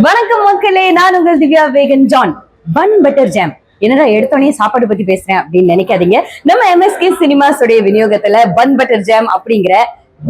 வணக்கம் மக்களே, நான் உங்கள் திவ்யா வேகன் ஜான். பன் பட்டர் ஜாம் என்னடா எடுத்தோடனே சாப்பாடு பத்தி பேசுறேன் அப்படின்னு நினைக்காதீங்க. நம்ம எம்எஸ்கே சினிமாஸ் உடைய விநியோகத்துல பன் பட்டர் ஜாம் அப்படிங்கிற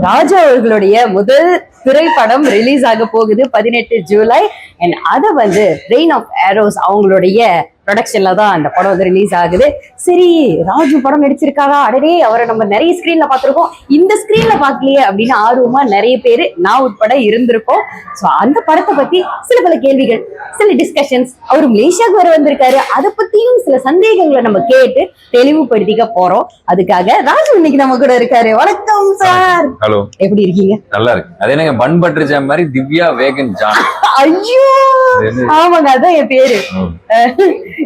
ராஜா அவர்களுடைய முதல் திரைப்படம் ரிலீஸ் ஆக போகுது 18 ஜூலை. அண்ட் அதை வந்து ரெயின் ஆஃப் ஏரோஸ் அவங்களுடைய ப்ரொடக்ஷன்ல தான் அந்த படம் வந்து ரிலீஸ் ஆகுது. சரி, ராஜு படம் நடிச்சிருக்காரா, அடடே அவரை நம்ம நிறைய ஸ்கிரீன்ல பார்த்திருக்கோம், இந்த ஸ்கிரீன்ல பார்க்கலையே அப்படின்னு ஆர்வமா நிறைய பேர், நான் உட்பட இருந்திருக்கோம். ஸோ அந்த படத்தை பத்தி சில பல கேள்விகள், சில டிஸ்கஷன்ஸ், அவர் மலேசியாவுக்கு வர வந்திருக்காரு, அதை பத்தியும் சில சந்தேகங்களை நம்ம கேட்டு தெளிவுபடுத்திக்க போறோம். அதுக்காக ராஜு இன்னைக்கு நம்ம கூட இருக்காரு. வணக்கம் சார். ஹலோ, எப்படி இருக்கீங்க? நல்லா இருக்கு. அது என்னங்க பன் பட்டர் ஜாம் மாதிரி திவ்யா வேகன் ஜான்? ஐயோ ஆமாங்க, அதான் என் பேரு.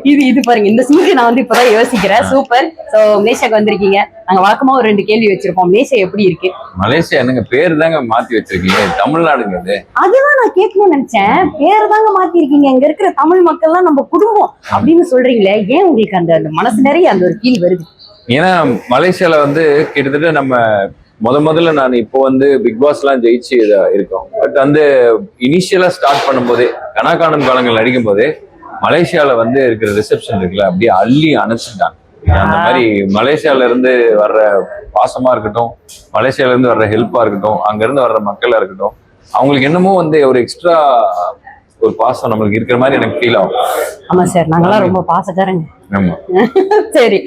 இது பாருங்க, இந்த சீட்டு நான் வந்து இப்பதான் யோசிக்கிறேன். சூப்பர். சோ மலேசியாக்கு வந்திருக்கீங்க. நாங்க வழக்கமா ஒரு 2 கேள்வி வச்சிருப்போம். மலேசியா எப்படி இருக்கு? மலேசியா என்னங்க பேர் தாங்க மாத்தி வச்சிருக்கீங்க, தமிழ்நாடுங்க இது. அதுதான் நான் கேட்கணும்னு நினைச்சேன். பேர் தாங்க மாத்தி இருக்கீங்க, இங்க இருக்கிற தமிழ் மக்கள் எல்லாம் நம்ம குடும்பம் அப்படின்னு சொல்றீங்களே, ஏன் உங்களுக்கு அந்த மனசு நிறைய அந்த ஒரு ஃபீல் வருது? ஏன்னா மலேசியால வந்து கிட்டத்தட்ட நம்ம முதல்ல நான் இப்போ வந்து பிக் பாஸ் எல்லாம் ஜெயிச்சு இருக்கோம். பட் வந்து இனிஷியலா ஸ்டார்ட் பண்ணும்போதே, கனாக்கானம் காலங்கள் நடிக்கும் போதே மலேசியால வந்து இருக்கிற ரிசப்ஷன் இருக்குல்ல, அப்படியே அள்ளி அணைச்சிட்டாங்க. அந்த மாதிரி மலேசியால இருந்து வர்ற பாசமா இருக்கட்டும், மலேசியால இருந்து வர்ற ஹெல்ப்பா இருக்கட்டும், அங்க இருந்து வர்ற மக்களா இருக்கட்டும், அவங்களுக்கு என்னமோ வந்து ஒரு எக்ஸ்ட்ரா ஒரு பாசம் நம்மளுக்கு இருக்கிற மாதிரி எனக்கு ஃபீல் ஆகும். ஆமா சார், நாங்கெல்லாம் ரொம்ப பாசக்காரங்க. ஆமா. சரி.